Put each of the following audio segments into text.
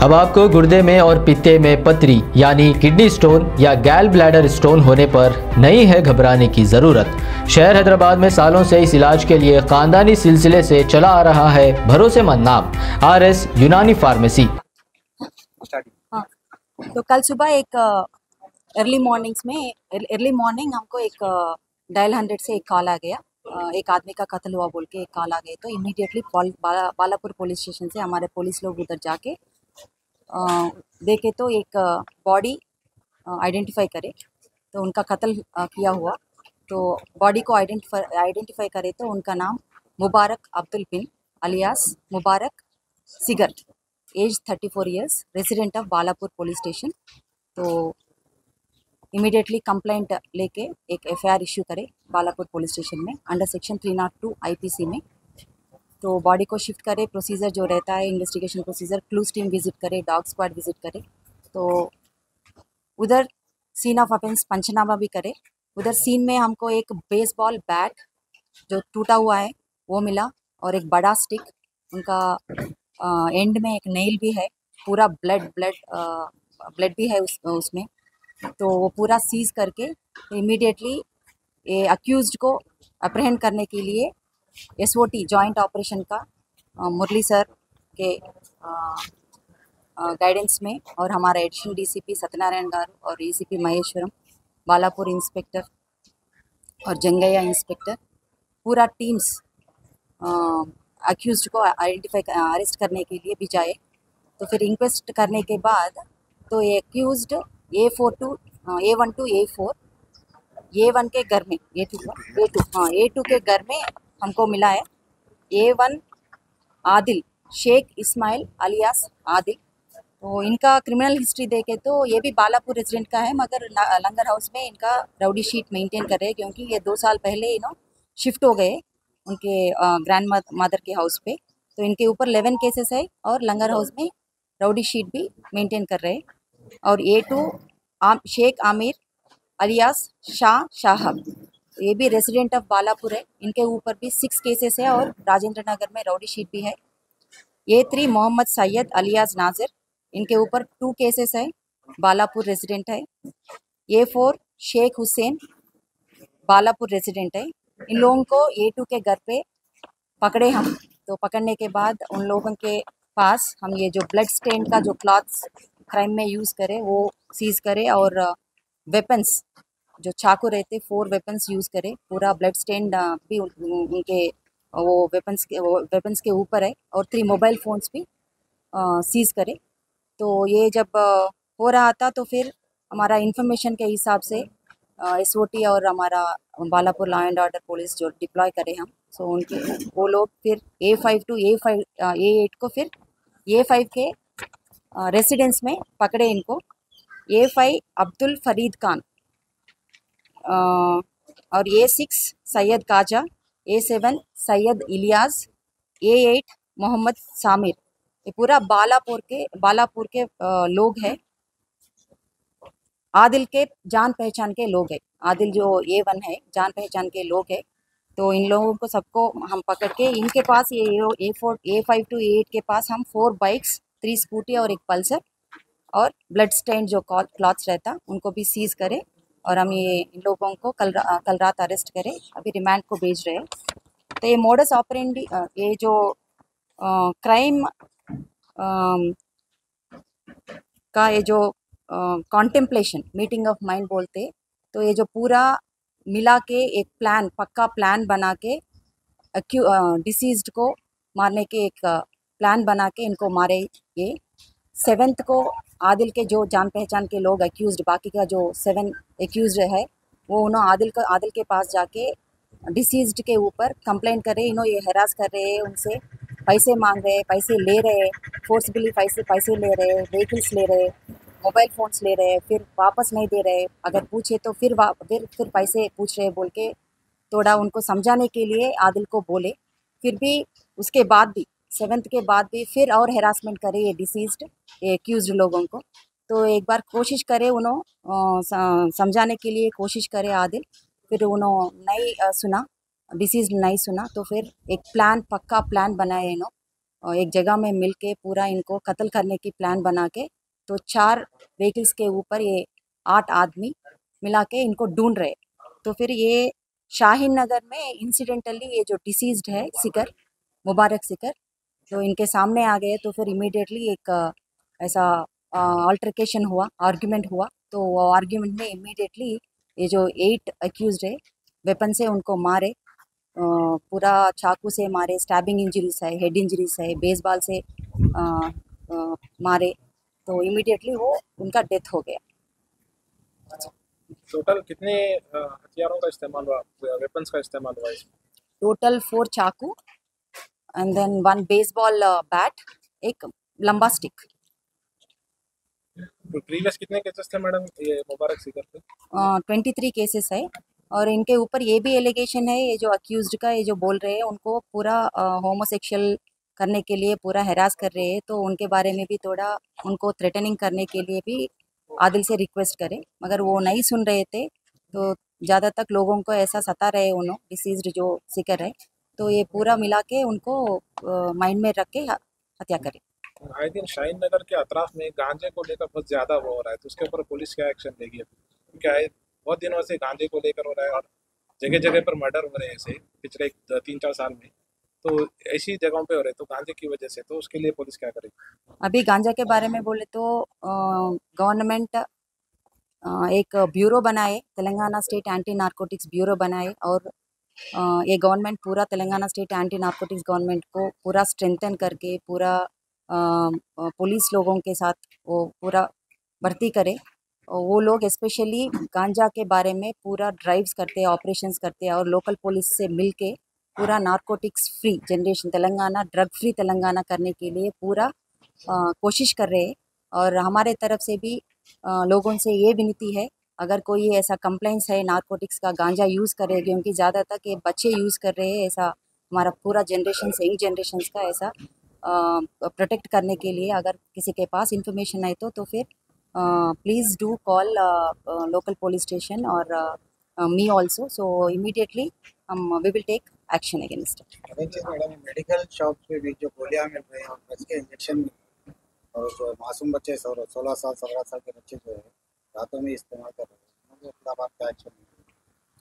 अब आपको गुर्दे में और पित्ते में पथरी यानी किडनी स्टोन या गैल ब्लैडर स्टोन होने पर नहीं है घबराने की ज़रूरत। शहर हैदराबाद में सालों से इस इलाज के लिए खानदानी सिलसिले से चला आ रहा है भरोसेमंद नाम RS यूनानी फार्मेसी। हाँ, तो कल सुबह एक अर्ली मॉर्निंग हमको एक डायल 100 से एक कॉल आ गया। एक आदमी का कत्ल हुआ बोल के एक कॉल आ गया, तो इमीडिएटली बालापुर पुलिस स्टेशन से हमारे पुलिस लोग उधर जाके देखे तो एक बॉडी आइडेंटिफाई करे, तो उनका कत्ल किया हुआ। तो बॉडी को आइडेंटिफाई करे तो उनका नाम Mubarak Abdul bin alias Mubarak Sigar, age 34 years, resident of Balapur police station. तो इमीडिएटली कंप्लेंट लेके एक FIR इश्यू करे बालापुर पुलिस स्टेशन में अंडर सेक्शन 302 IPC में। तो बॉडी को शिफ्ट करे, प्रोसीजर जो रहता है investigation procedure, clues team visit करे, डॉग स्क्वाड विजिट करे, तो उधर सीन ऑफ ऑफेंस पंचनामा भी करे। उधर सीन में हमको एक बेसबॉल बैट जो टूटा हुआ है वो मिला और एक बड़ा स्टिक, उनका एंड में एक नेल भी है, पूरा ब्लड भी है उसमें। तो वो पूरा सीज करके इमीडिएटली ये अक्यूज्ड को अप्रहेंड करने के लिए SOT जॉइंट ऑपरेशन का मुरली सर के गाइडेंस में और हमारा एडिशनल DCP सत्यनारायण गारू और ACP महेश्वरम, बालापुर इंस्पेक्टर और जंगैया इंस्पेक्टर, पूरा टीम्स अक्यूज्ड को अरेस्ट करने के लिए भी जाए। तो फिर इंक्वेस्ट करने के बाद तो ये accused A1 to A4 A1 के घर में A2 के घर में हमको मिला है। A1 Adil Shaikh Ismail alias Adil. तो इनका क्रिमिनल हिस्ट्री देखे तो ये भी बालापुर रेजिडेंट का है, मगर लंगर हाउस में इनका राउडी शीट मेंटेन कर रहे हैं, क्योंकि ये 2 साल पहले शिफ्ट हो गए उनके ग्रैंड मदर के हाउस पे। तो इनके ऊपर 11 केसेस है और लंगर हाउस में राउडी शीट भी मेंटेन कर रहे हैं। और A2 शेख आमिर अलियास शाह साहब, ये भी रेसिडेंट ऑफ बालापुर है, इनके ऊपर भी 6 केसेस है और राजेंद्र नगर में राउडी शीट भी है। A3 मोहम्मद सैयद अलियास नाजिर, इनके ऊपर 2 केसेस है, बालापुर रेसिडेंट है। A4 शेख हुसैन बालापुर रेसिडेंट है। इन लोगों को A2 के घर पे पकड़े हम। तो पकड़ने के बाद उन लोगों के पास हम ये जो ब्लड स्टेन का जो क्लॉथ्स क्राइम में यूज़ करे वो सीज करे, और वेपन्स जो चाकू रहते 4 वेपन्स यूज़ करे। पूरा ब्लड स्टेन भी उनके वो वेपन्स के ऊपर है, और 3 मोबाइल फ़ोन्स भी सीज़ करे। तो ये जब हो रहा था तो फिर हमारा इंफॉर्मेशन के हिसाब से SOT और हमारा Balapur law and order police जो डिप्लॉय करे हम, सो उनके वो लोग फिर A5 to A8 को फिर A5 के रेसिडेंस में पकड़े इनको। A5 अब्दुल फरीद खान और A6 Syed Kaza, A7 Syed Ilyas, A8 Mohammad सामिर। ये पूरा बालापुर के लोग हैं। आदिल के जान पहचान के लोग हैं। आदिल जो A1 है जान पहचान के लोग हैं। तो इन लोगों को सबको हम पकड़ के इनके पास ये A5 to A8 के पास हम 4 बाइक्स, 3 स्कूटी और एक पल्सर और ब्लड स्टेन जो क्लॉथ्स रहता उनको भी सीज करे, और हम ये इन लोगों को कल रात अरेस्ट करे, अभी रिमांड को भेज रहे हैं। तो ये मोडस ऑपरेंडी, ये जो क्राइम का ये जो कॉन्टेम्पलेशन मीटिंग ऑफ माइंड बोलते, तो ये जो पूरा मिला के एक पक्का प्लान बना के डिसीज्ड को मारने के एक प्लान बना के इनको मारे। ये 7th को आदिल के जो जान पहचान के लोग अक्यूज्ड, बाकी का जो 7 अक्यूज्ड है वो आदिल के पास जाके डिसीज्ड के ऊपर कंप्लेंट कर रहे, ये हरास कर रहे हैं, उनसे पैसे मांग रहे, पैसे ले रहे, फोर्सबली पैसे ले रहे, व्हीकल्स ले रहे, मोबाइल फ़ोन्स ले रहे, फिर वापस नहीं दे रहे, अगर पूछे तो फिर पैसे पूछ रहे बोल के थोड़ा उनको समझाने के लिए आदिल को बोले। फिर भी उसके बाद भी 7th के बाद भी फिर और हेरासमेंट करे ये डिसीज्ड, ये एक्यूज्ड लोगों को। तो एक बार कोशिश करे समझाने के लिए कोशिश करे आदिल, फिर उन्होंने नहीं सुना, डिसीज्ड नहीं सुना, तो फिर एक पक्का प्लान बनाए एक जगह में मिल के पूरा इनको कत्ल करने की प्लान बना के, तो 4 व्हीकल्स के ऊपर ये 8 आदमी मिला के इनको ढूंढ रहे। तो फिर ये शाहीन नगर में इंसिडेंटली ये जो डिसीज्ड है सिकर, मुबारक सिकर, तो इनके सामने आ गए। तो फिर इमीडिएटली एक ऐसा अल्टरकेशन हुआ, आर्ग्यूमेंट हुआ। तो वो आर्ग्यूमेंट में इमीडिएटली ये जो 8 अक्यूज्ड है वेपन से उनको मारे, पूरा चाकू से मारे, स्टैबिंग इंजरीज है, हेड इंजरीज है, बेसबॉल से मारे। तो इमीडिएटली वो उनका डेथ हो गया। टोटल कितने हथियारों का इस्तेमाल हुआ, वेपन्स का इस्तेमाल हुआ इसमें? टोटल 4 चाकू एंड देन 1 बेसबॉल बैट, एक लंबा स्टिक। तो प्रीवियस कितने केसेस थे मैडम ये मुबारक सिकर पे? 23 केसेस है। और इनके ऊपर ये भी एलिगेशन है, ये जो अक्यूज्ड का ये जो बोल रहे हैं उनको पूरा होमोसेक्सुअल करने के लिए पूरा हैरास कर रहे हैं। तो उनके बारे में भी थोड़ा उनको थ्रेटनिंग करने के लिए भी आदिल से रिक्वेस्ट करें, मगर वो नहीं सुन रहे थे। तो ज़्यादा तक लोगों को ऐसा सता रहे उन्होंने, डिसीज्ड जो सिकर है। तो ये पूरा मिला के उनको माइंड में रख के हत्या करें। आए दिन शाहीन नगर के अतराफ में गांजे को लेकर बहुत ज़्यादा वो हो रहा है, तो उसके ऊपर पुलिस क्या एक्शन लेगी? क्या है, बहुत दिनों से गांजे को लेकर हो रहा है और जगह जगह पर मर्डर हो रहे हैं ऐसे पिछले 3-4 साल में, तो ऐसी जगहों पे हो रहे, तो गांजे की वजह से, तो उसके लिए पुलिस क्या करेगी? अभी गांजा के बारे में बोले तो गवर्नमेंट एक ब्यूरो बनाए, Telangana state anti narcotics bureau बनाए। और ये गवर्नमेंट पूरा Telangana state anti narcotics government को पूरा स्ट्रेंथन करके पूरा पुलिस लोगों के साथ वो पूरा भर्ती करे। वो लोग स्पेशली गांजा के बारे में पूरा ड्राइव्स करते हैं, ऑपरेशंस करते हैं और लोकल पुलिस से मिलके पूरा narcotics free generation Telangana, drug free Telangana करने के लिए पूरा कोशिश कर रहे हैं। और हमारे तरफ से भी लोगों से ये विनती है, अगर कोई ऐसा कंप्लेंट्स है नारकोटिक्स का, गांजा यूज़ कर रहे हैं, क्योंकि ज़्यादातर ये बच्चे यूज़ कर रहे हैं, ऐसा हमारा पूरा जनरेशन यंग जनरेशन का ऐसा प्रोटेक्ट करने के लिए अगर किसी के पास इंफॉर्मेशन है तो फिर please do call local police station और me also. So immediately we will take action against it. Medical shop पे भी जो गोलियां मिल रही हैं और बच के इंजेक्शन और जो मासूम बच्चे 16 साल 17 साल के बच्चे जो है रातों में इस्तेमाल कर रहे हैं, तो बात क्या एक्शन?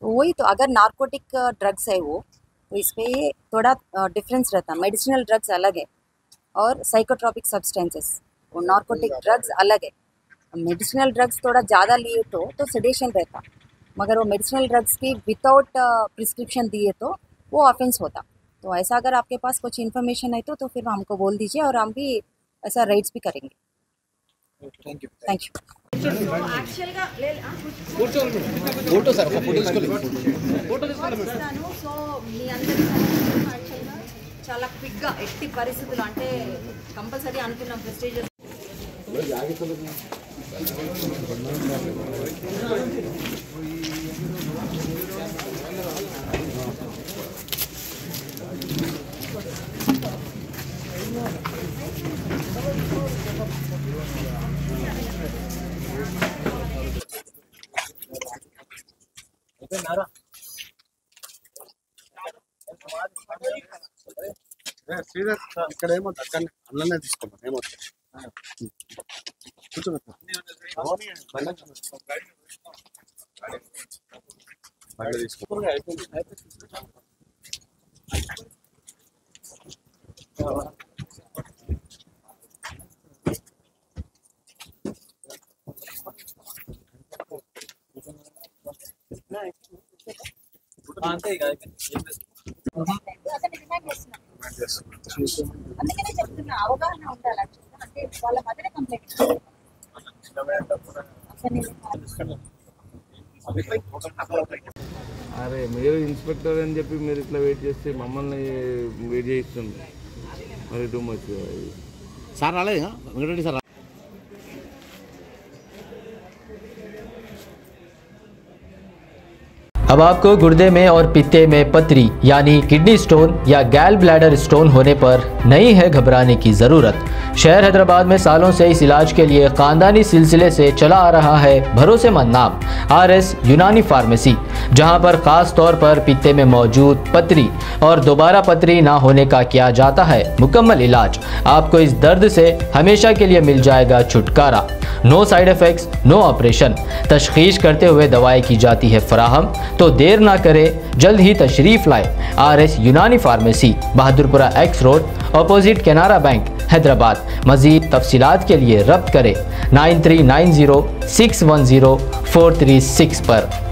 वही तो, अगर नारकोटिक ड्रग्स है वो, तो इस पर थोड़ा डिफरेंस रहता है। मेडिसिनल ड्रग्स अलग है और साइकोट्रॉपिक सब्सटेंसेस, वो नारकोटिक ड्रग्स अलग है। मेडिसिनल ड्रग्स थोड़ा ज़्यादा लिए तो सेडेशन रहता, मगर वो मेडिसिनल ड्रग्स की विदाउट प्रिस्क्रिप्शन दिए तो वो ऑफेंस होता। तो ऐसा अगर आपके पास कुछ इन्फॉर्मेशन है तो फिर हमको बोल दीजिए और हम भी ऐसा राइट्स भी करेंगे। Thank you. Thank you. Photo sir ఒక ఫోటో తీసుకోలేదు సో మీ అందరికీ యాక్చువల్గా చాలా క్విక్గా ఎట్టి పరిస్థితులు అంటే కంపల్సరీ అనుకున్నాం ప్రెస్టీజియస్ ఇక్కడ ఏమవుతుంది అక్కడ అన్ననే తీసుకున్నాం ఏమవుతుంది అంతే ఇక అందుకనే చెప్తున్నా, అవగాహన ఉండాలి. అంటే వాళ్ళ మధ్యనే కంప్లైంట్ అరే మీరు ఇన్స్పెక్టర్ అని చెప్పి మీరు ఇట్లా వెయిట్ చేస్తే మమ్మల్ని వెయిట్ చేయిస్తుంది మరి టూ మచ్ సార్ రాలేదు వెంకటరెడ్డి సార్ अब आपको गुर्दे में और पित्ते में पथरी यानी किडनी स्टोन या गैल ब्लैडर स्टोन होने पर नहीं है घबराने की ज़रूरत। शहर हैदराबाद में सालों से इस इलाज के लिए खानदानी सिलसिले से चला आ रहा है भरोसेमंद नाम RS यूनानी फार्मेसी, जहां पर खास तौर पर पित्ते में मौजूद पथरी और दोबारा पथरी ना होने का किया जाता है मुकम्मल इलाज। आपको इस दर्द से हमेशा के लिए मिल जाएगा छुटकारा। No side effects, no operation. तशखीस करते हुए दवाएं की जाती है फराहम। तो देर ना करें, जल्द ही तशरीफ़ लाए RS यूनानी pharmacy, Bahadurpura X road, opposite Canara bank, Hyderabad. मज़ीद तफसीलात के लिए रब्त करें 9390610436 पर।